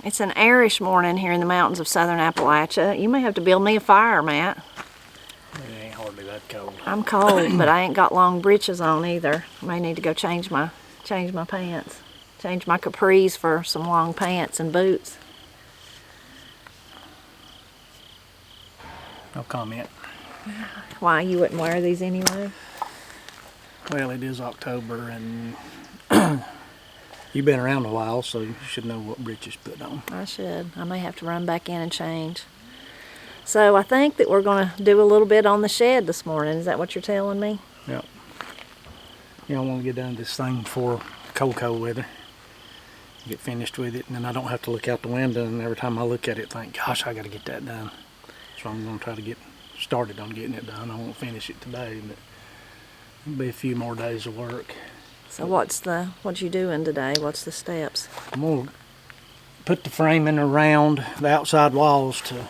It's an airish morning here in the mountains of southern Appalachia. You may have to build me a fire, Matt. It ain't hardly that cold. I'm cold, but I ain't got long breeches on either. I may need to go change my pants. Change my capris for some long pants and boots. No comment. Why, you wouldn't wear these anyway? Well, it is October and you've been around a while, so you should know what breeches put on. I should. I may have to run back in and change. So I think that we're going to do a little bit on the shed this morning. Is that what you're telling me? Yep. You know, I want to get done this thing before cold weather. Get finished with it, and then I don't have to look out the window, and every time I look at it, think, gosh, I got to get that done. So I'm going to try to get started on getting it done. I won't finish it today, but it'll be a few more days of work. So what you doing today? What's the steps? I'm going to put the framing around the outside walls to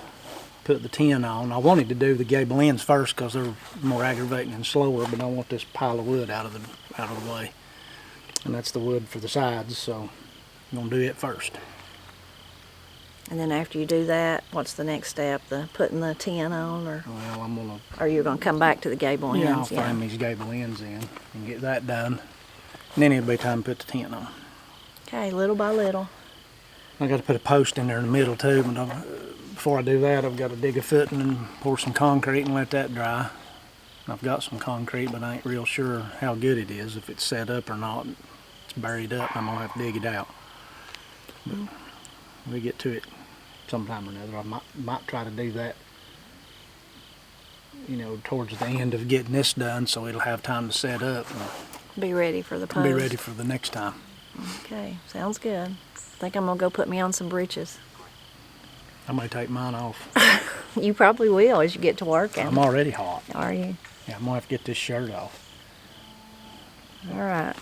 put the tin on. I wanted to do the gable ends first because they're more aggravating and slower, but I want this pile of wood out of the way. And that's the wood for the sides, so I'm going to do it first. And then after you do that, what's the next step? The putting the tin on, or? Well, I'm going to... Or you're going to come back to the gable ends? Yeah, I'll frame these gable ends in and get that done. And then it'll be time to put the tin on. Okay, little by little. I got to put a post in there in the middle too, but before I do that, I've got to dig a footing and pour some concrete and let that dry. I've got some concrete, but I ain't real sure how good it is, if it's set up or not. It's buried up, I'm going to have to dig it out. But we get to it sometime or another. I might try to do that, you know, towards the end of getting this done, so it'll have time to set up. Be ready for the post. Be ready for the next time. Okay, sounds good. I think I'm going to go put me on some breeches. I may take mine off. You probably will as you get to work. I'm already hot. Are you? Yeah, I'm going to have to get this shirt off. All right.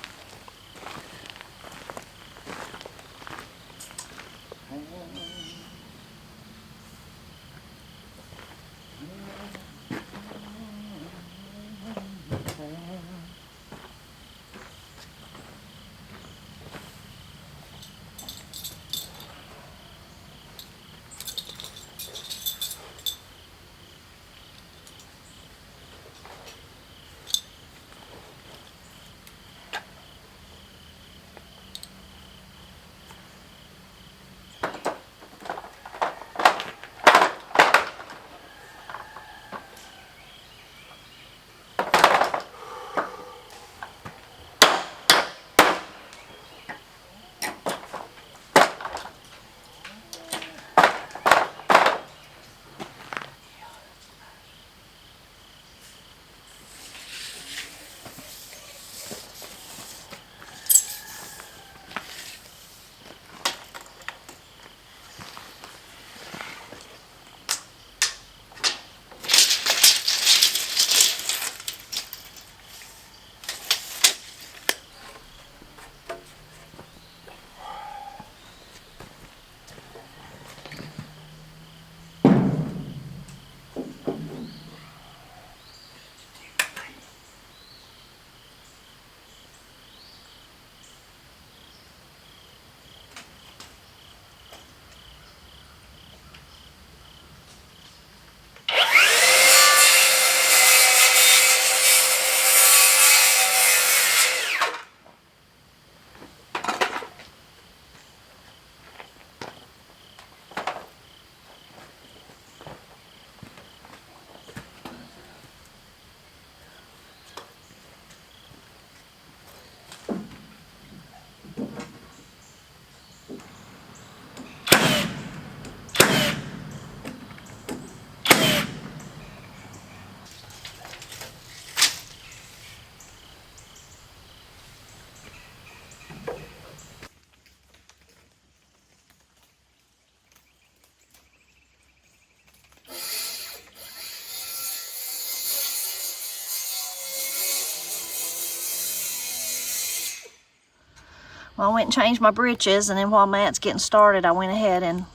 Well, I went and changed my breeches, and then while Matt's getting started, I went ahead and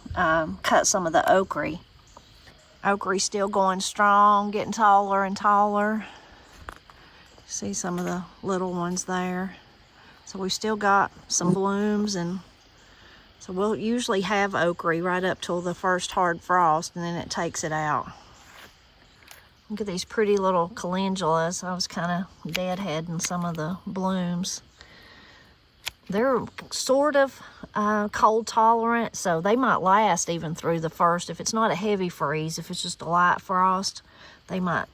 cut some of the okra. Okra still going strong, getting taller and taller. See some of the little ones there. So we still got some blooms and So we'll usually have okra right up till the first hard frost, and then it takes it out. Look at these pretty little calendulas. I was kind of deadheading some of the blooms. They're sort of cold tolerant, so they might last even through the first. If it's not a heavy freeze, if it's just a light frost, they might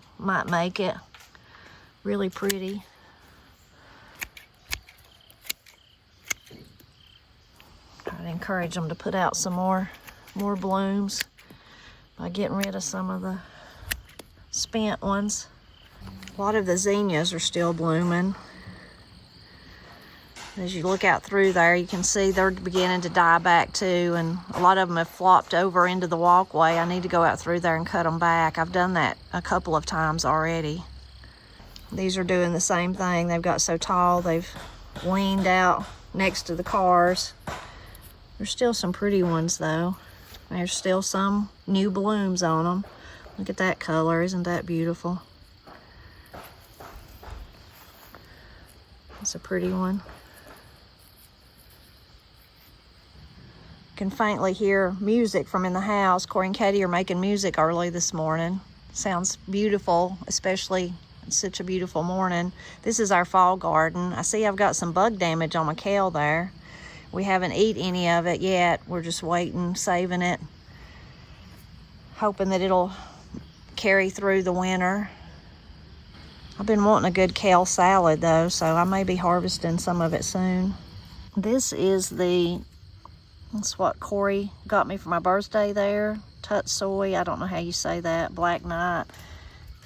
make it really pretty. I'd encourage them to put out some more blooms by getting rid of some of the spent ones. A lot of the zinnias are still blooming. As you look out through there, you can see they're beginning to die back too, and a lot of them have flopped over into the walkway. I need to go out through there and cut them back. I've done that a couple of times already. These are doing the same thing. They've got so tall, they've leaned out next to the cars. There's still some pretty ones though. There's still some new blooms on them. Look at that color, isn't that beautiful? That's a pretty one. You can faintly hear music from in the house. Corey and Katie are making music early this morning. Sounds beautiful, especially it's such a beautiful morning. This is our fall garden. I see I've got some bug damage on my kale there. We haven't eaten any of it yet. We're just waiting, saving it, hoping that it'll carry through the winter. I've been wanting a good kale salad though, so I may be harvesting some of it soon. This is that's what Corey got me for my birthday there. Tutsoi, I don't know how you say that, black knight.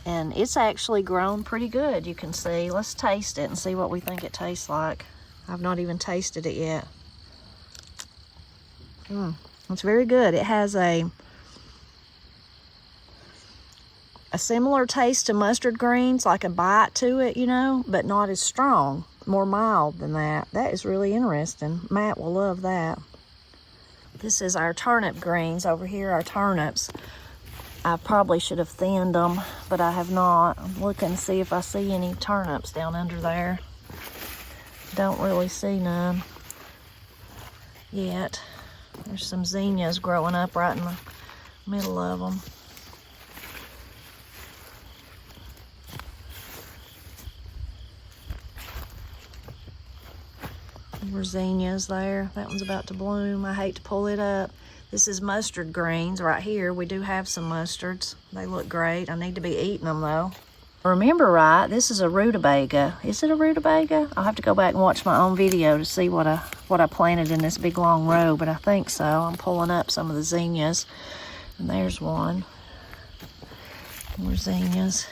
And it's actually grown pretty good, you can see. Let's taste it and see what we think it tastes like. I've not even tasted it yet. It's very good. It has a similar taste to mustard greens, like a bite to it, you know, but not as strong, more mild than that. That is really interesting. Matt will love that. This is our turnip greens over here, our turnips. I probably should have thinned them, but I have not. I'm looking to see if I see any turnips down under there. Don't really see none yet. There's some zinnias growing up right in the middle of them. There's zinnias there. That one's about to bloom. I hate to pull it up. This is mustard greens right here. We do have some mustards. They look great. I need to be eating them though. Remember right, this is a rutabaga. Is it a rutabaga? I'll have to go back and watch my own video to see what I planted in this big long row, but I think so. I'm pulling up some of the zinnias, and there's one. More zinnias.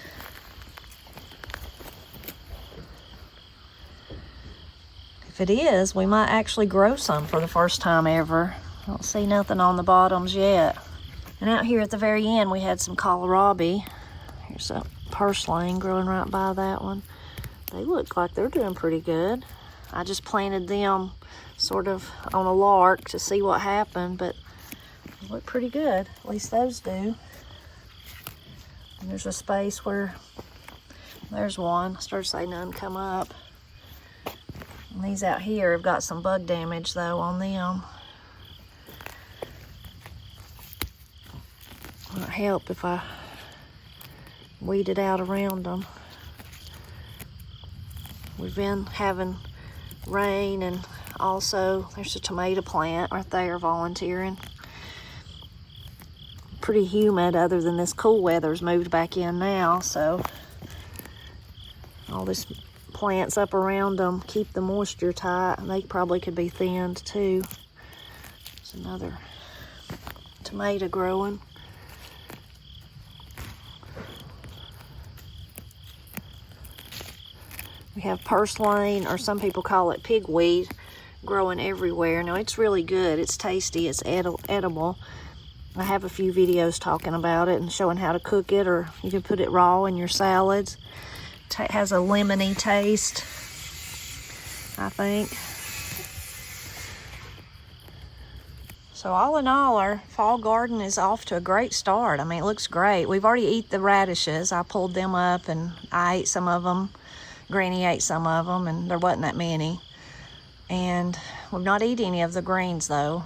If it is, we might actually grow some for the first time ever. I don't see nothing on the bottoms yet. And out here at the very end, we had some kohlrabi. Here's a purslane growing right by that one. They look like they're doing pretty good. I just planted them sort of on a lark to see what happened, but they look pretty good. At least those do. And there's a space where there's one. I started to say none come up. And these out here have got some bug damage though on them. It might help if I weed it out around them. We've been having rain, and also there's a tomato plant right there volunteering. Pretty humid other than this cool weather's moved back in now, so all this plants up around them keep the moisture tight. They probably could be thinned too. There's another tomato growing. We have purslane, or some people call it pigweed, growing everywhere. Now it's really good. It's tasty. It's edible. I have a few videos talking about it and showing how to cook it, or you can put it raw in your salads. It has a lemony taste, I think. So all in all, our fall garden is off to a great start. I mean, it looks great. We've already eaten the radishes. I pulled them up and I ate some of them. Granny ate some of them, and there wasn't that many. And we've not eaten any of the greens though.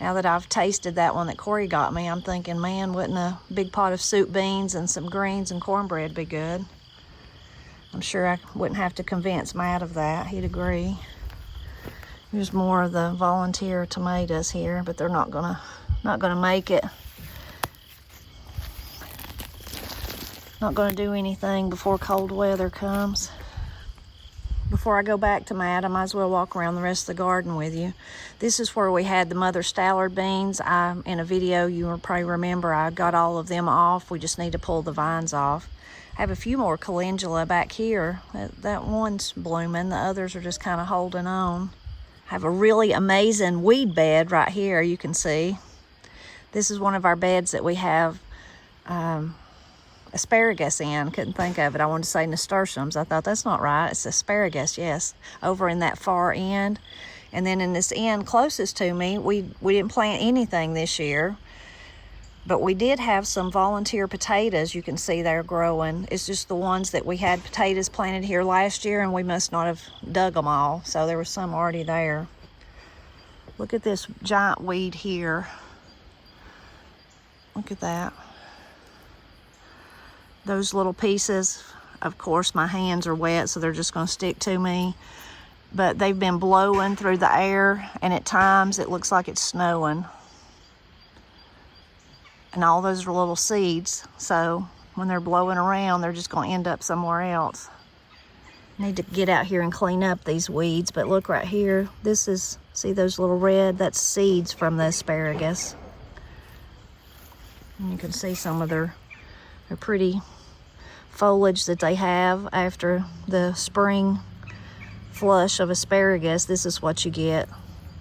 Now that I've tasted that one that Corey got me, I'm thinking, man, wouldn't a big pot of soup beans and some greens and cornbread be good? I'm sure I wouldn't have to convince Matt of that. He'd agree. Here's more of the volunteer tomatoes here, but they're not gonna make it. Not gonna do anything before cold weather comes. Before I go back to Matt, I might as well walk around the rest of the garden with you. This is where we had the mother Stallard beans. In a video, you will probably remember, I got all of them off. We just need to pull the vines off. I have a few more calendula back here. That one's blooming. The others are just kind of holding on. I have a really amazing weed bed right here, you can see. This is one of our beds that we have asparagus in. Couldn't think of it. I wanted to say nasturtiums. I thought that's not right. It's asparagus, yes, over in that far end. And then in this end closest to me, we didn't plant anything this year, but we did have some volunteer potatoes. You can see they're growing. It's just the ones that we had potatoes planted here last year, and we must not have dug them all, so there was some already there. Look at this giant weed here. Look at that. Those little pieces, of course, my hands are wet, so they're just going to stick to me. But they've been blowing through the air, and at times it looks like it's snowing. And all those are little seeds, so when they're blowing around, they're just going to end up somewhere else. Need to get out here and clean up these weeds, but look right here. This is, see those little red? That's seeds from the asparagus. And you can see some of their pretty foliage that they have after the spring flush of asparagus. This is what you get,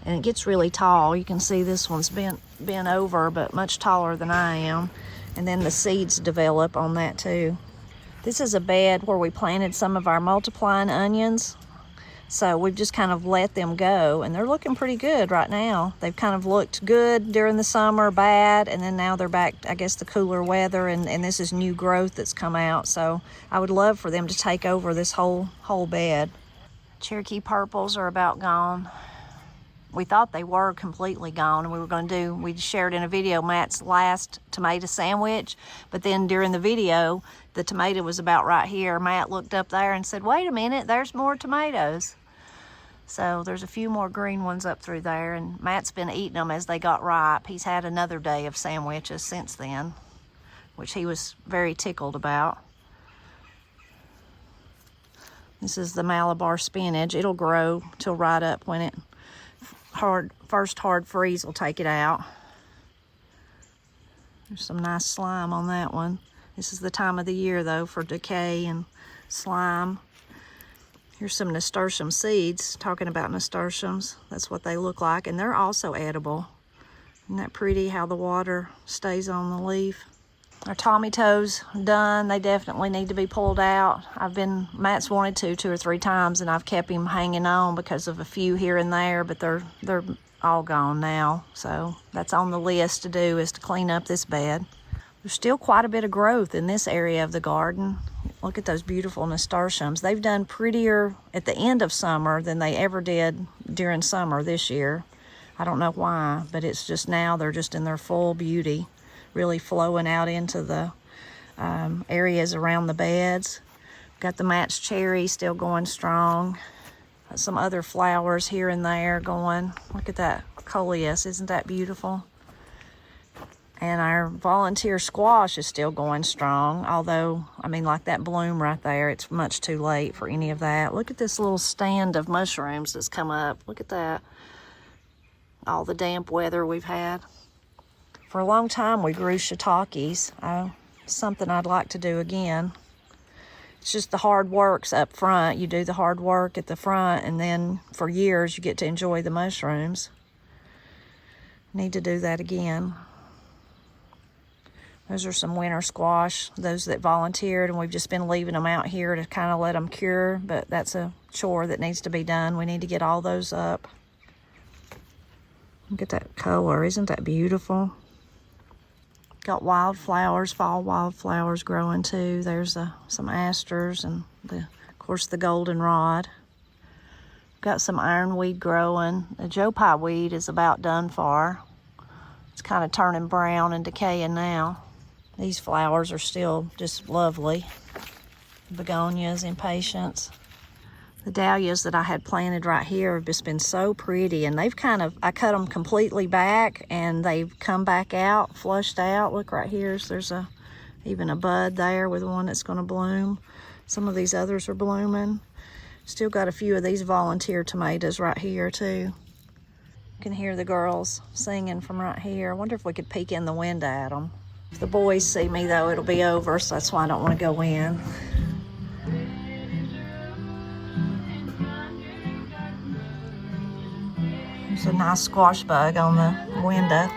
and it gets really tall. You can see this one's bent over, but much taller than I am, and then the seeds develop on that too. This is a bed where we planted some of our multiplying onions, so we've just kind of let them go, and they're looking pretty good right now. They've kind of looked good during the summer, bad, and then now they're back, I guess, the cooler weather, and this is new growth that's come out, so I would love for them to take over this whole bed. Cherokee purples are about gone. We thought they were completely gone, and we shared in a video Matt's last tomato sandwich, but then during the video, the tomato was about right here. Matt looked up there and said, wait a minute, there's more tomatoes. So there's a few more green ones up through there, and Matt's been eating them as they got ripe. He's had another day of sandwiches since then, which he was very tickled about. This is the Malabar spinach. It'll grow till right up when it first hard freeze will take it out. There's some nice slime on that one. This is the time of the year though for decay and slime. Here's some nasturtium seeds. Talking about nasturtiums, that's what they look like, and they're also edible. Isn't that pretty how the water stays on the leaf? Our tomatoes done. They definitely need to be pulled out. Matt's wanted to 2 or 3 times, and I've kept him hanging on because of a few here and there, but they're all gone now. So that's on the list to do, is to clean up this bed. There's still quite a bit of growth in this area of the garden. Look at those beautiful nasturtiums. They've done prettier at the end of summer than they ever did during summer this year. I don't know why, but it's just now they're just in their full beauty, really flowing out into the areas around the beds. Got the Matt's cherry still going strong. Some other flowers here and there going. Look at that coleus, isn't that beautiful? And our volunteer squash is still going strong, although, I mean, like that bloom right there, it's much too late for any of that. Look at this little stand of mushrooms that's come up. Look at that. All the damp weather we've had. For a long time, we grew shiitakes. Something I'd like to do again. It's just the hard work's up front. You do the hard work at the front, and then for years, you get to enjoy the mushrooms. Need to do that again. Those are some winter squash, those that volunteered, and we've just been leaving them out here to kind of let them cure, but that's a chore that needs to be done. We need to get all those up. Look at that color, isn't that beautiful? Got wildflowers, fall wildflowers growing too. There's some asters and, of course, the goldenrod. Got some ironweed growing. The Joe Pye weed is about done for. It's kind of turning brown and decaying now. These flowers are still just lovely. Begonias, impatiens. The dahlias that I had planted right here have just been so pretty, and they've I cut them completely back and they've come back out, flushed out. Look right here, so there's even a bud there with one that's gonna bloom. Some of these others are blooming. Still got a few of these volunteer tomatoes right here too. You can hear the girls singing from right here. I wonder if we could peek in the window at them. If the boys see me though, it'll be over, so that's why I don't want to go in. There's a nice squash bug on the window.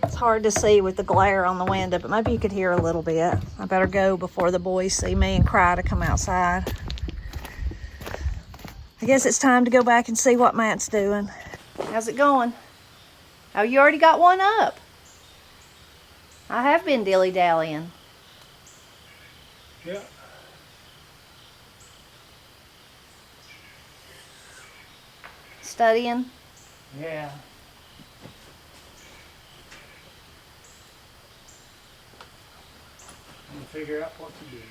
It's hard to see with the glare on the window, but maybe you could hear a little bit. I better go before the boys see me and cry to come outside. I guess it's time to go back and see what Matt's doing. How's it going? Oh, you already got one up. I have been dilly-dallying. Yeah. Studying? Yeah. And figure out what to do.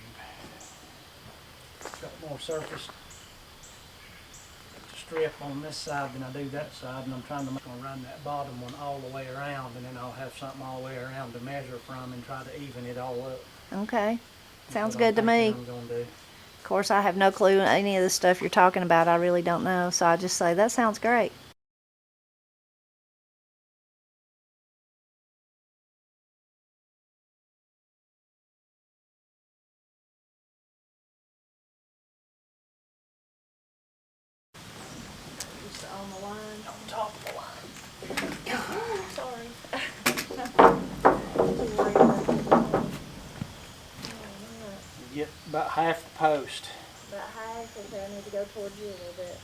Got more surface strip on this side than I do that side, and I'm trying to run that bottom one all the way around, and then I'll have something all the way around to measure from and try to even it all up. Okay. Sounds That's what good to me. I'm gonna do. Of course, I have no clue any of the stuff you're talking about. I really don't know, so I just say, that sounds great. Just on the line. On top of the line. Oh, sorry. You get about half the post. About half, and I need to go towards you a little bit.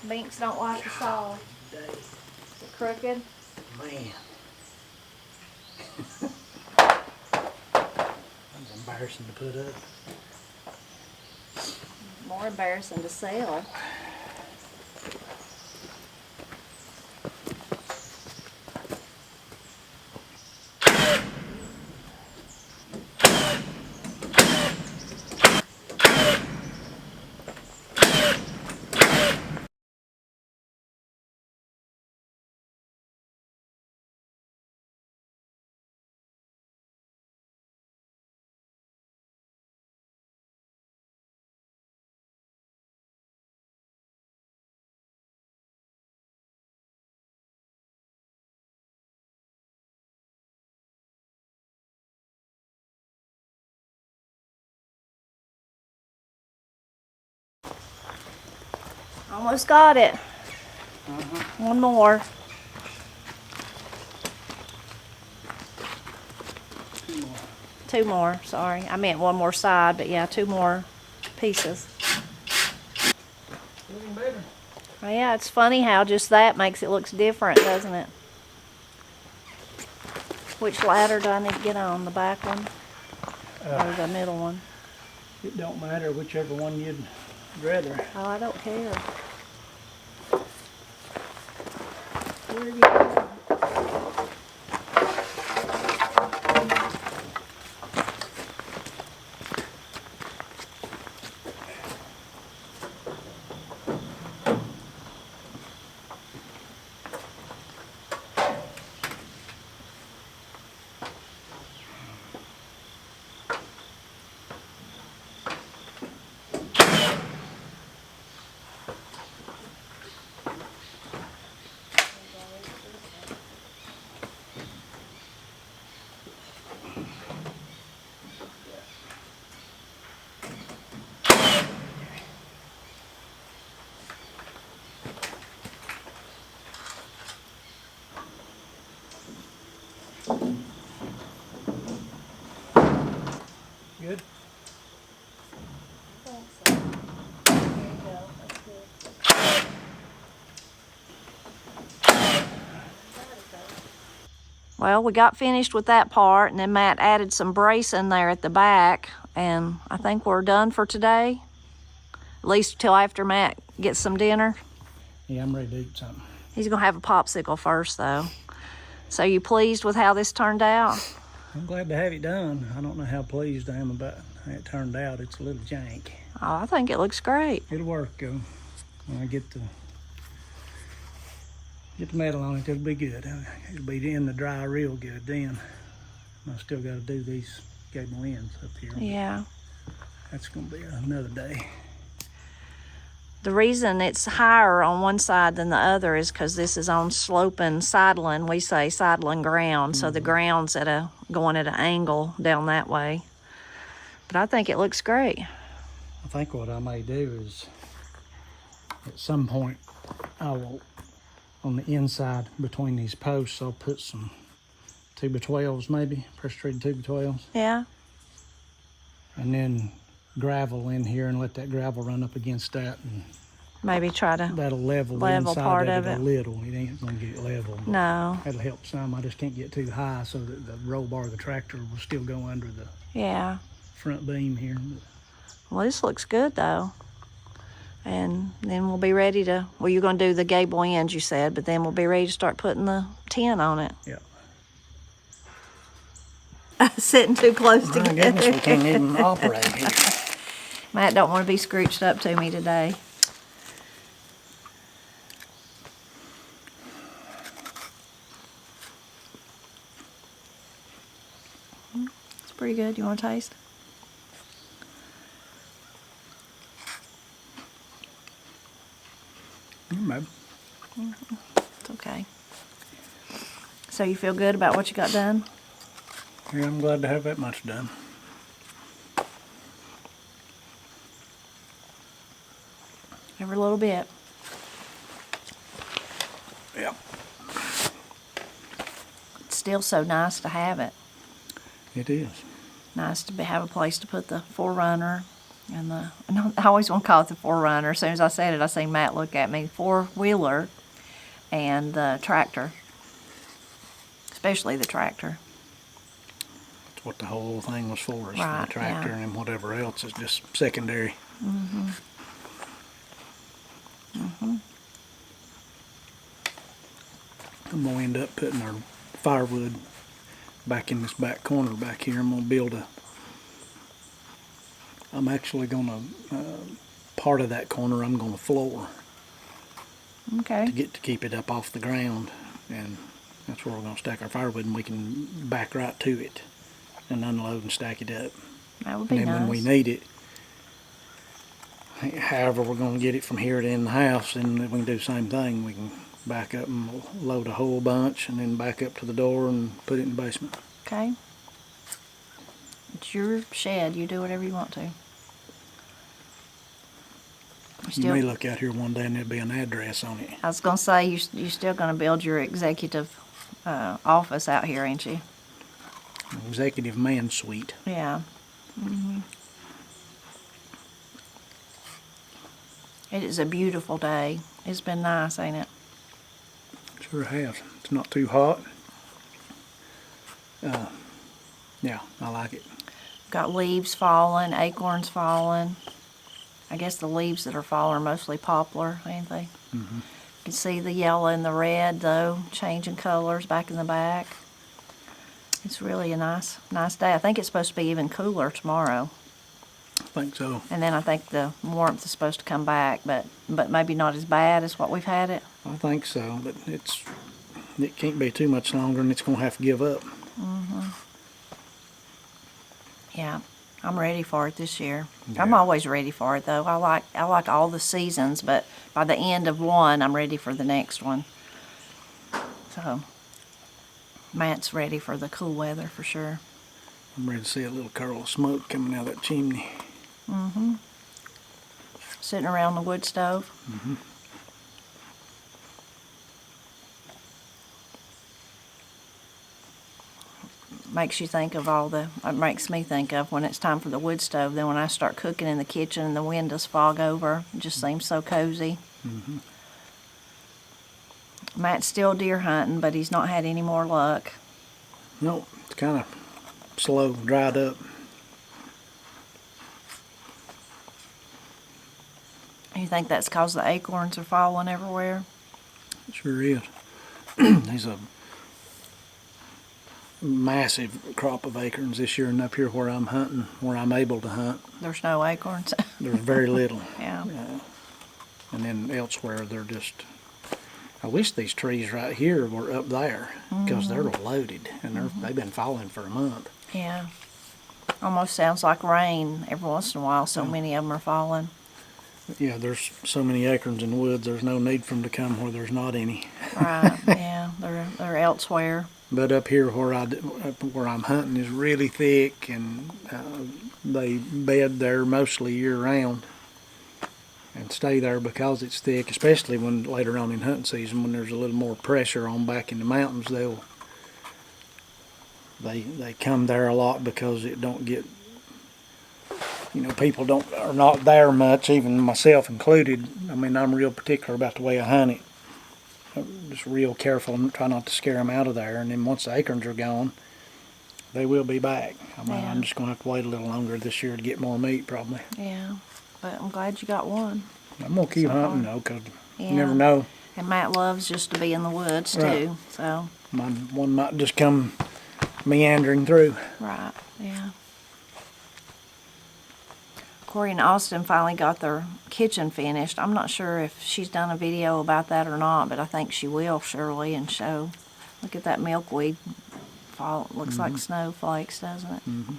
Binks don't like the saw. Is it crooked? Man. That's embarrassing to put up. More embarrassing to sell. Almost got it. One more. Two more, sorry. I meant one more side, but yeah, two more pieces. Looking better. Oh, yeah, it's funny how just that makes it look different, doesn't it? Which ladder do I need to get on? The back one or the middle one? It don't matter whichever one you'd rather. Oh, I don't care. Where are you going? Good? Well, we got finished with that part, and then Matt added some bracing there at the back, and I think we're done for today. At least till after Matt gets some dinner. Yeah, I'm ready to eat something. He's gonna have a popsicle first, though. So you pleased with how this turned out? I'm glad to have it done. I don't know how pleased I am about how it turned out. It's a little jank. Oh, I think it looks great. It'll work, when I get the metal on it, it'll be good. It'll be in the dry real good then. I still got to do these gable ends up here. Yeah. That's going to be another day. The reason it's higher on one side than the other is because this is on sloping sideline. We say sideline ground, so the ground's going at an angle down that way. But I think it looks great. I think what I may do is, at some point, I will, on the inside between these posts, I'll put some 2x12s maybe, pressure treated 2x12s. Yeah. And then gravel in here and let that gravel run up against that, and Maybe try to that'll level the level inside part of it of a it. little. It ain't gonna get level. but No. That'll help some. I just can't get too high so that the roll bar of the tractor will still go under the Yeah. front beam here. Well, this looks good, though. And then we'll be ready to, well, you're going to do the gable ends, you said, but then we'll be ready to start putting the tin on it. Yeah. Sitting too close My together. goodness, we can't even operate here. Matt don't want to be scrooched up to me today. It's pretty good. You want to taste? Maybe. It's okay. So you feel good about what you got done? Yeah, I'm glad to have that much done. Every little bit. Yeah. It's still so nice to have it. It is. Nice to have a place to put the 4Runner and I always want to call it the 4Runner. As soon as I said it, I seen Matt look at me. 4-wheeler and the tractor, especially the tractor. That's what the whole thing was for, is for Right, the tractor, yeah. and whatever else is just secondary. Mm-hmm. Mm-hmm. I'm gonna end up putting our firewood back in this back corner back here. I'm gonna I'm actually gonna, part of that corner I'm gonna floor Okay. to keep it up off the ground, and that's where we're gonna stack our firewood, and we can back right to it and unload and stack it up. That would be And then nice. when we need it, however we're gonna get it from here to in the house, then we can do the same thing. We can back up and load a whole bunch and then back up to the door and put it in the basement. Okay. It's your shed. You do whatever you want to. You may look out here one day and there'll be an address on it. I was going to say, you're still going to build your executive office out here, ain't you? Executive man suite. Yeah. Mm-hmm. It is a beautiful day. It's been nice, ain't it? Sure has. It's not too hot. Yeah, I like it. Got leaves falling, acorns falling. I guess the leaves that are falling are mostly poplar, ain't they? Mm-hmm. You can see the yellow and the red, though, changing colors back in the back. It's really a nice day. I think it's supposed to be even cooler tomorrow. I think so. And then I think the warmth is supposed to come back, but maybe not as bad as what we've had it. I think so, but it can't be too much longer, and it's gonna have to give up. Mm-hmm. Yeah, I'm ready for it this year. Yeah. I'm always ready for it, though. I like all the seasons, but by the end of one, I'm ready for the next one. So Matt's ready for the cool weather for sure. I'm ready to see a little curl of smoke coming out of that chimney. Mm-hmm. Sitting around the wood stove. Mm-hmm. makes you think of it makes me think of when it's time for the wood stove. Then when I start cooking in the kitchen and the windows fog over, it just seems so cozy. Mm-hmm. Matt's still deer hunting, but he's not had any more luck. No, it's kind of slow, dried up. You think that's because the acorns are falling everywhere? It sure is. There's a massive crop of acorns this year, and up here where I'm hunting, where I'm able to hunt, There's no acorns. there's very little. Yeah. And then elsewhere, they're just. I wish these trees right here were up there because they're loaded and they've been falling for a month. Yeah. Almost sounds like rain every once in a while, so many of them are falling. Yeah, there's so many acorns in the woods, there's no need for them to come where there's not any. Right, yeah, they're elsewhere. But up here where I'm hunting is really thick, and they bed there mostly year round and stay there because it's thick, especially when later on in hunting season when there's a little more pressure on back in the mountains. They come there a lot because it don't get, people are not there much, even myself included. I mean, I'm real particular about the way I hunt it. I'm just real careful and try not to scare them out of there. And then once the acorns are gone, they will be back. I'm just going to have to wait a little longer this year to get more meat, probably. Yeah, but I'm glad you got one. I'm going to keep hunting, though, because you never know. And Matt loves just to be in the woods, too, so. One might just come meandering through. Right, yeah. Corey and Austin finally got their kitchen finished. I'm not sure if she's done a video about that or not, but I think she will surely and show. Look at that milkweed fall. It looks like snowflakes, doesn't it? Mm-hmm.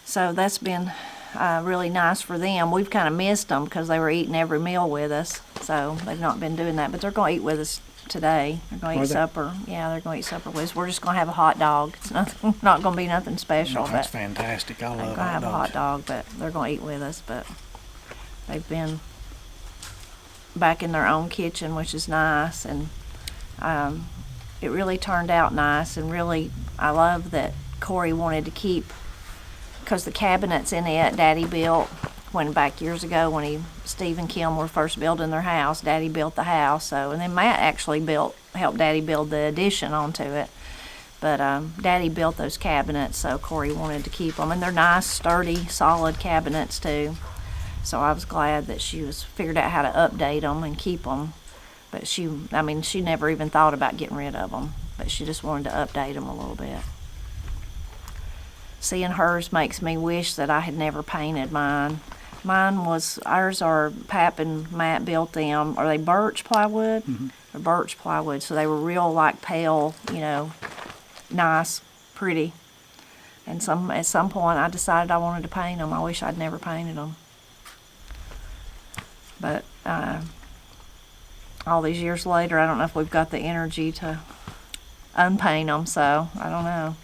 So that's been really nice for them. We've kind of missed them because they were eating every meal with us, so they've not been doing that. But they're going to eat with us today. They're going to eat supper. Yeah, they're going to eat supper with us. We're just going to have a hot dog. It's not going to be nothing special. That's fantastic. I love hot dogs. They're going to have a hot dog, but they're going to eat with us. But they've been back in their own kitchen, which is nice, and it really turned out nice. And really, I love that Corey wanted to keep, because the cabinets in it Daddy built when back years ago when Steve and Kim were first building their house. Daddy built the house, and then Matt actually helped Daddy build the addition onto it. But Daddy built those cabinets, so Corey wanted to keep them, and they're nice, sturdy, solid cabinets too. So I was glad that she figured out how to update them and keep them. But she never even thought about getting rid of them, but she just wanted to update them a little bit. Seeing hers makes me wish that I had never painted mine. Ours are, Pap and Matt built them. Are they birch plywood? Mm-hmm. They're birch plywood, so they were real like pale, nice, pretty. And at some point I decided I wanted to paint them. I wish I'd never painted them. But all these years later, I don't know if we've got the energy to unpaint them, so I don't know.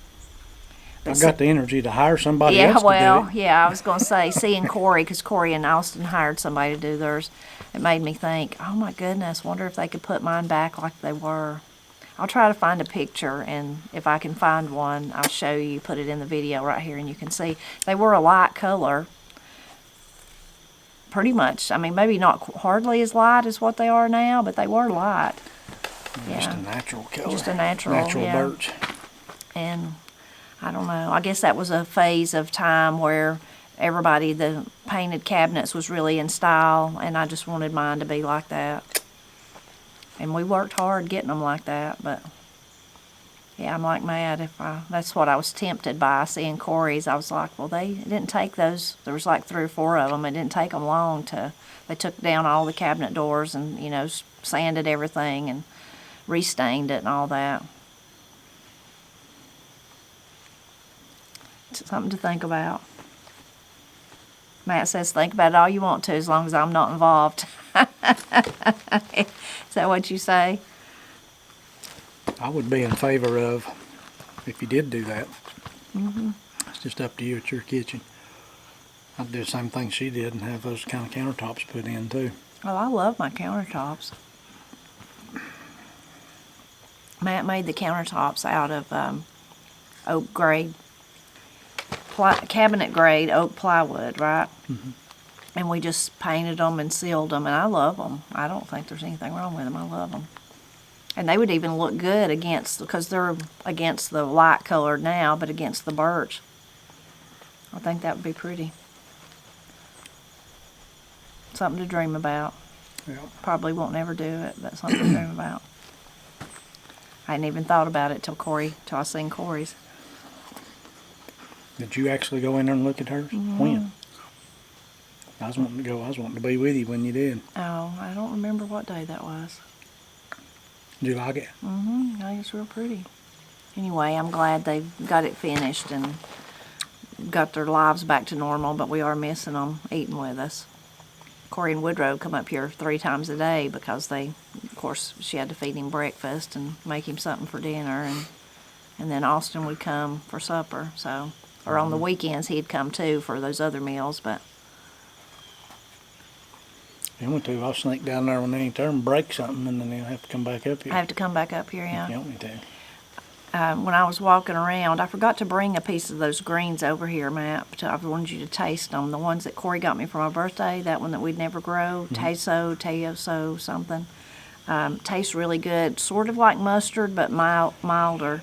I've got the energy to hire somebody else to do it. Yeah, I was going to say, seeing Corey, because Corey and Austin hired somebody to do theirs, it made me think, oh my goodness, wonder if they could put mine back like they were. I'll try to find a picture, and if I can find one, I'll show you, put it in the video right here, and you can see. They were a light color, pretty much. I mean, maybe not hardly as light as what they are now, but they were light. Just a natural color. Just a natural birch. And I don't know. I guess that was a phase of time where the painted cabinets was really in style, and I just wanted mine to be like that. And we worked hard getting them like that, but yeah, I'm like mad that's what I was tempted by, seeing Corey's. I was like, well, it didn't take those, there was like 3 or 4 of them. It didn't take them long they took down all the cabinet doors and, sanded everything and restained it and all that. It's something to think about. Matt says, think about it all you want to, as long as I'm not involved. Is that what you say? I would be in favor of, if you did do that. Mm-hmm. It's just up to you at your kitchen. I'd do the same thing she did and have those kind of countertops put in too. Oh, I love my countertops. Matt made the countertops out of oak grade, cabinet grade oak plywood, right? Mhm. And we just painted them and sealed them, and I love them. I don't think there's anything wrong with them. I love them. And they would even look good against, because they're against the light colored now, but against the birch. I think that would be pretty. Something to dream about. Yeah. Probably won't never do it, but something to dream about. I hadn't even thought about it till I seen Corey's. Did you actually go in there and look at hers? When? I was wanting to go. I was wanting to be with you when you did. Oh, I don't remember what day that was. Did you like it? I think it's real pretty. Anyway, I'm glad they got it finished and got their lives back to normal, but we are missing them eating with us. Corey and Woodrow come up here 3 times a day because of course, she had to feed him breakfast and make him something for dinner, and then Austin would come for supper. So, or on the weekends he'd come too for those other meals, but. I'll sneak down there when they ain't there and break something, and then they'll have to come back up here. I have to come back up here, yeah. You want me to? When I was walking around, I forgot to bring a piece of those greens over here, Matt. I wanted you to taste them. The ones that Corey got me for my birthday, that one that we'd never grow, Teoso something. Tastes really good, sort of like mustard, but milder.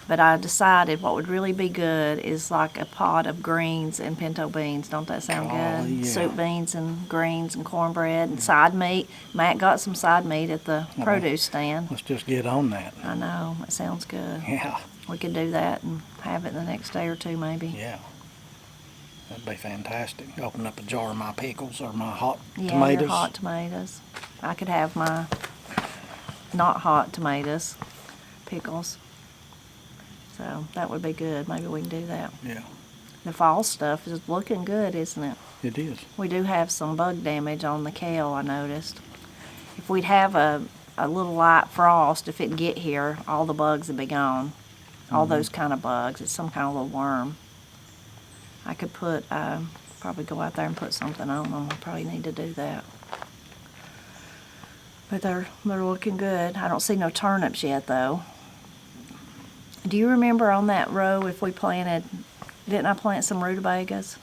But I decided what would really be good is like a pot of greens and pinto beans. Don't that sound good? Yeah. Soup beans and greens and cornbread and side meat. Matt got some side meat at the produce stand. Let's just get on that. I know, it sounds good. Yeah. We could do that and have it the next day or two maybe. Yeah. That'd be fantastic. Open up a jar of my pickles or my hot Yeah, tomatoes. your hot tomatoes. I could have my not hot tomatoes, pickles. So that would be good. Maybe we can do that. Yeah, The fall stuff is looking good, isn't it? it is. We do have some bug damage on the kale, I noticed. If we'd have a little light frost, if it'd get here, all the bugs would be gone. All those kind of bugs. It's some kind of little worm. I could probably go out there and put something on them. I probably need to do that. But they're looking good. I don't see no turnips yet, though. Do you remember on that row if we didn't I plant some rutabagas?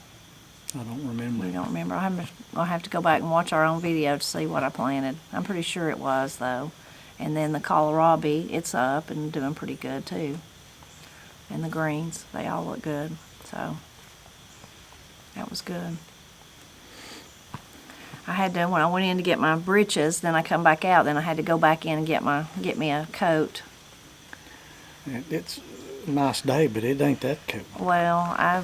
I don't remember. You don't remember? I'll have to go back and watch our own video to see what I planted. I'm pretty sure it was, though. And then the kohlrabi, it's up and doing pretty good, too. And the greens, they all look good. So, that was good. I had to, when I went in to get my breeches, then I come back out, then I had to go back in and get me a coat. It's a nice day, but it ain't that cool. Well, I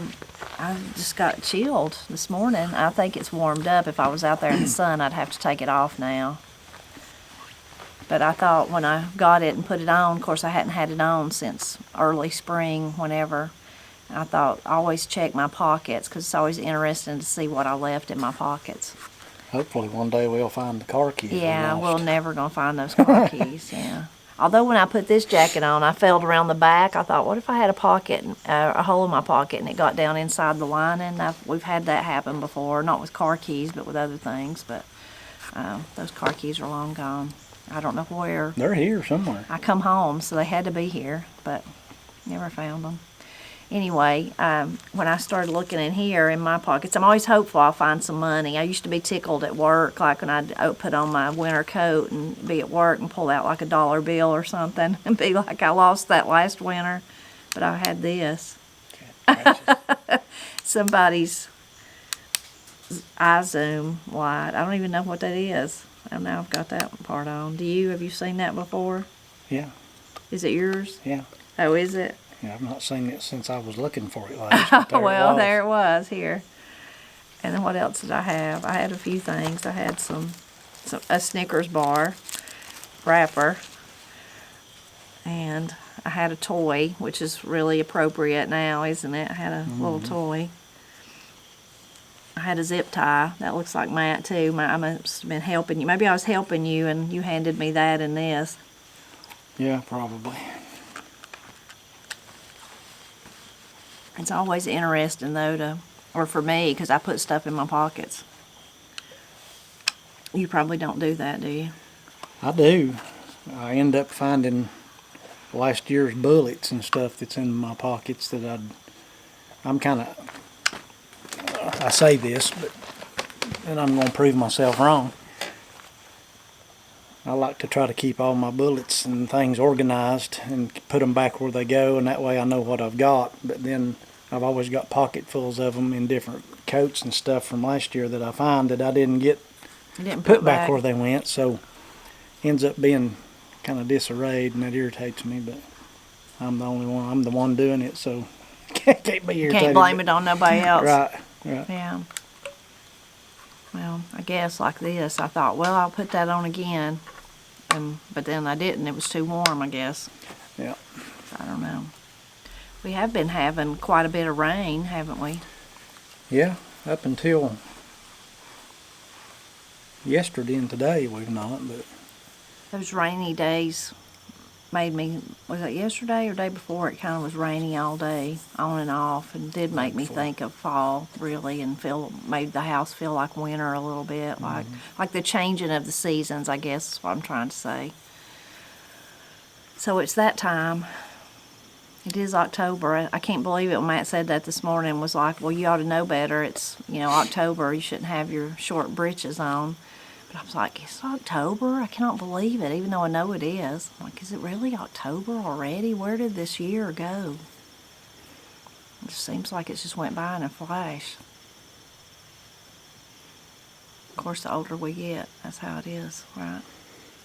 just got chilled this morning. I think it's warmed up. If I was out there in the sun, I'd have to take it off now. But I thought when I got it and put it on, of course I hadn't had it on since early spring, whenever. I thought, I always check my pockets because it's always interesting to see what I left in my pockets. Hopefully one day we'll find the car keys. Yeah, we're never going to find those car keys, yeah. Although when I put this jacket on, I felt around the back. I thought, what if I had a hole in my pocket and it got down inside the lining? We've had that happen before, not with car keys, but with other things. But those car keys are long gone. I don't know where. They're here somewhere. I come home, so they had to be here, but never found them. Anyway, when I started looking in here in my pockets, I'm always hopeful I'll find some money. I used to be tickled at work, like when I'd put on my winter coat and be at work and pull out like a $1 bill or something and be like, I lost that last winter, but I had this. Somebody's iZoom light. I don't even know what that is. And now I've got that part on. Have you seen that before? Yeah. Is it yours? Yeah. Oh, is it? Yeah, I've not seen it since I was looking for it last. Well, there it was here. And then what else did I have? I had a few things. I had a Snickers bar wrapper, and I had a toy, which is really appropriate now, isn't it? I had a little toy. I had a zip tie. That looks like Matt, too. I must have been helping you. Maybe I was helping you, and you handed me that and this. Yeah, probably. It's always interesting, though, or for me, because I put stuff in my pockets. You probably don't do that, do you? I do. I end up finding last year's bullets and stuff that's in my pockets that I'm kind of, I say this, but and I'm going to prove myself wrong. I like to try to keep all my bullets and things organized and put them back where they go, and that way I know what I've got. But then I've always got pocketfuls of them in different coats and stuff from last year that I find that I didn't get put back where they went, so ends up being kind of disarrayed, and that irritates me. But I'm the only one. I'm the one doing it, so can't be irritated. Can't blame it on nobody else. Right. Yeah. Well, I guess like this, I thought, well, I'll put that on again, but then I didn't. It was too warm, I guess. Yeah. I don't know. We have been having quite a bit of rain, haven't we? Yeah, up until yesterday and today we've not, but Those rainy days made me, was it yesterday or day before? It kind of was rainy all day, on and off, and did make me think of fall, really, and made the house feel like winter a little bit, like the changing of the seasons, I guess is what I'm trying to say. So it's that time. It is October. I can't believe it when Matt said that this morning, was like, well, you ought to know better. It's, October. You shouldn't have your short breeches on. But I was like, it's October? I cannot believe it, even though I know it is. I'm like, is it really October already? Where did this year go? It just seems like it just went by in a flash. Of course, the older we get, that's how it is, right?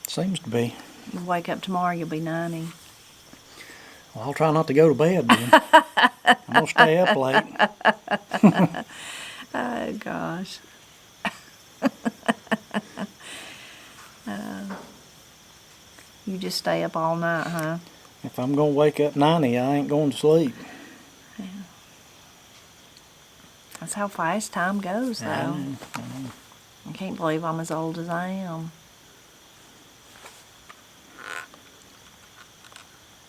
seems to be. You wake up tomorrow, you'll be 90. Well, I'll try not to go to bed then. I'm going to stay up late. Oh, gosh. You just stay up all night, huh? If I'm going to wake up 90, I ain't going to sleep. Yeah. That's how fast time goes, though. I can't believe I'm as old as I am.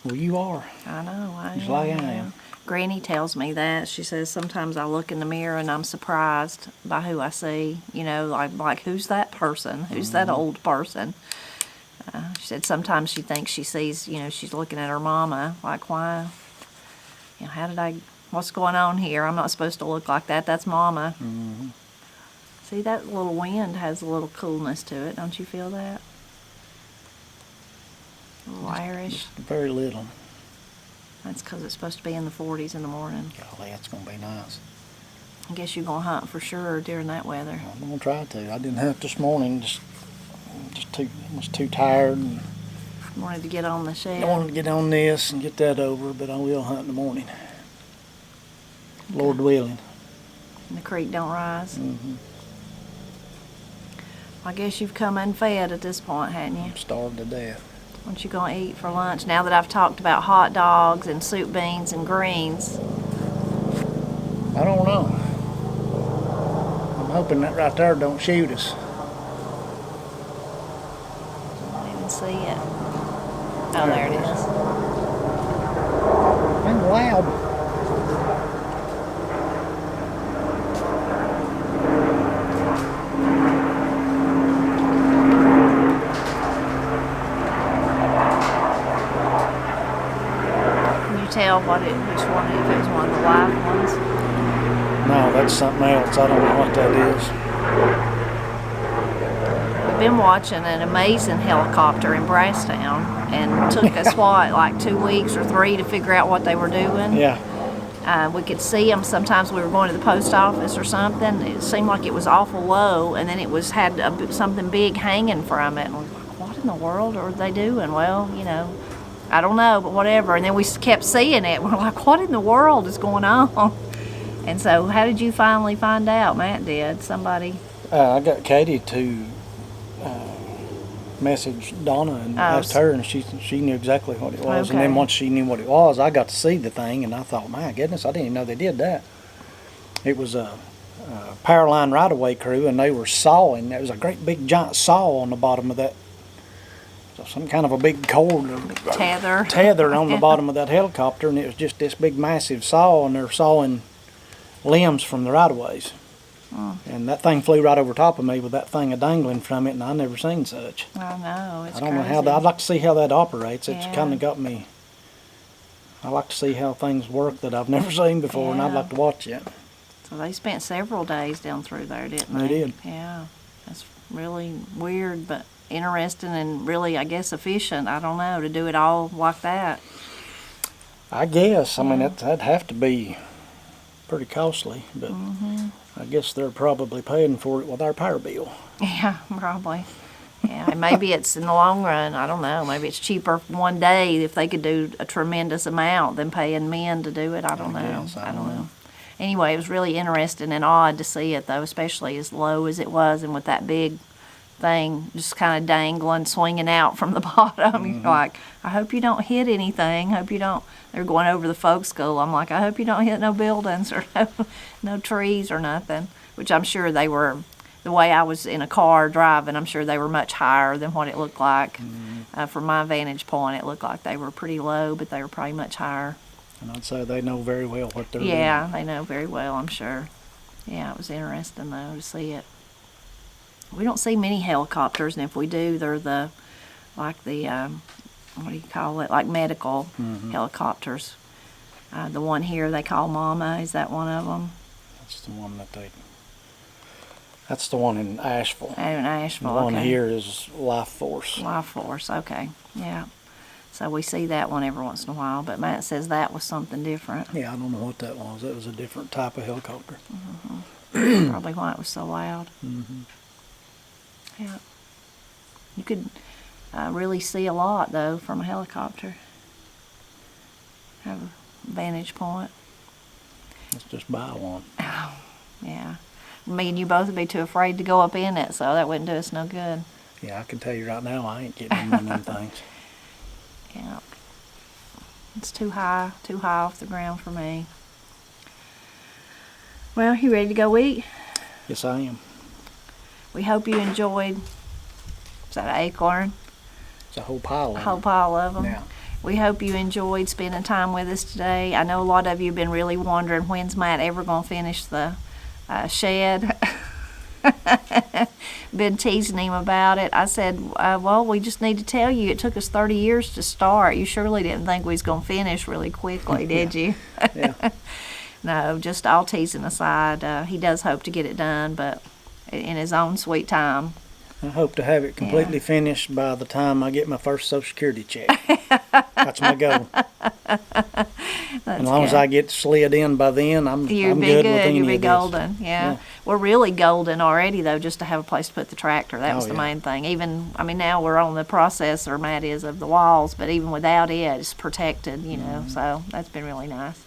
Well, you are. I know. Just like I am. Granny tells me that. She says sometimes I look in the mirror and I'm surprised by who I see. Like who's that person? Who's that old person? She said sometimes she thinks she sees, she's looking at her mama. Like, why? What's going on here? I'm not supposed to look like that. That's mama. Mm-hmm. See, that little wind has a little coolness to it. Don't you feel that? A little Irish. Very little. That's because it's supposed to be in the 40s in the morning. Golly, that's going to be nice. I guess you're going to hunt for sure during that weather. I'm going to try to. I didn't hunt this morning. Was too tired. And Wanted to get on the shed. I wanted to get on this and get that over, but I will hunt in the morning. Okay. Lord willing. And the creek don't rise. Mm-hmm. I guess you've come unfed at this point, hadn't you? I'm starved to death. What you gonna eat for lunch? Now that I've talked about hot dogs and soup beans and greens. I don't know. I'm hoping that right there don't shoot us. I don't even see it. Oh, there it is. I'm loud. Tell which one, if it was one of the live ones? No, that's something else. I don't know what that is. We've been watching an amazing helicopter in Brasstown, and took us like 2 weeks or 3 to figure out what they were doing. Yeah. We could see them sometimes. We were going to the post office or something. It seemed like it was awful low, and then it had something big hanging from it. And we're like, what in the world are they doing? Well, I don't know, but whatever. And then we kept seeing it. We're like, what in the world is going on? And so how did you finally find out? Matt did. Somebody? I got Katie to message Donna and asked her, and she knew exactly what it was. Okay. And then once she knew what it was, I got to see the thing, and I thought, my goodness, I didn't even know they did that. It was a power line right-of-way crew, and they were sawing. There was a great big giant saw on the bottom of that. So some kind of a big cord tether on the bottom of that helicopter, and it was just this big massive saw, and they're sawing limbs from the right-of-ways. And that thing flew right over top of me with that thing a-dangling from it, and I never seen such. I know, it's I don't know crazy. how I'd like to see how that operates. It's Yeah. kind of got me I like to see how things work that I've never seen before, and I'd Yeah. like to watch it. So they spent several days down through there, didn't they? They did. Yeah. That's really weird, but interesting and really, I guess, efficient. I don't know, to do it all like that. I guess. I mean, Yeah. that'd have to be pretty costly, but Mm-hmm. I guess they're probably paying for it with our power bill. Yeah, probably. Yeah, and maybe it's in the long run. I don't know. Maybe it's cheaper one day if they could do a tremendous amount than paying men to do it. I don't know. guess. I don't know. Anyway, it was really interesting and odd to see it, though, especially as low as it was and with that big thing just kind of dangling, swinging out from the bottom. You're like, I hope you don't hit anything. Hope you don't. They're going over the folk school. I'm like, I hope you don't hit no buildings or no trees or nothing, which I'm sure they were. The way I was in a car driving, I'm sure they were much higher than what it looked like. From my vantage point, it looked like they were pretty low, but they were probably much higher. And I'd say they know very well what they're doing. Yeah, they know very well, I'm sure. Yeah, it was interesting, though, to see it. We don't see many helicopters, and if we do, they're what do you call it, like medical helicopters. The one here they call Mama, is that one of them? That's the one in Asheville. Oh, in Asheville, The one okay. here is Life Force. Life Force, okay, yeah. So we see that one every once in a while, but Matt says that was something different. Yeah, I don't know what that was. It was a different type of helicopter. Probably why it was so loud. Yeah. You could really see a lot, though, from a helicopter. Have a vantage point. Let's just buy one. Yeah. Me and you both would be too afraid to go up in it, so that wouldn't do us no good. Yeah, I can tell you right now, I ain't getting in one of them things. Yeah. It's too high off the ground for me. Well, you ready to go eat? Yes, I am. We hope you enjoyed, is that an acorn? It's a whole pile of A whole them. pile of them. Yeah. We hope you enjoyed spending time with us today. I know a lot of you have been really wondering when's Matt ever going to finish the shed. Been teasing him about it. I said, well, we just need to tell you it took us 30 years to start. You surely didn't think we was going to finish really quickly, did you? Yeah. No, just all teasing aside. He does hope to get it done, but in his own sweet time. I hope to have it completely finished by the time I get my first Social Security check. That's my goal. As long as I get slid in by then, I'm good with any You'll be of this. golden. Yeah. We're really golden already, though, just to have a place to put the tractor. That was Oh, the yeah. main thing. Even, I mean, now we're on the processor, Matt is, of the walls, but even without it, it's protected, you know, so that's been really nice.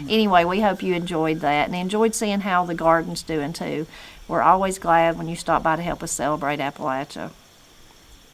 Anyway, we hope you enjoyed that and enjoyed seeing how the garden's doing, too. We're always glad when you stop by to help us celebrate Appalachia.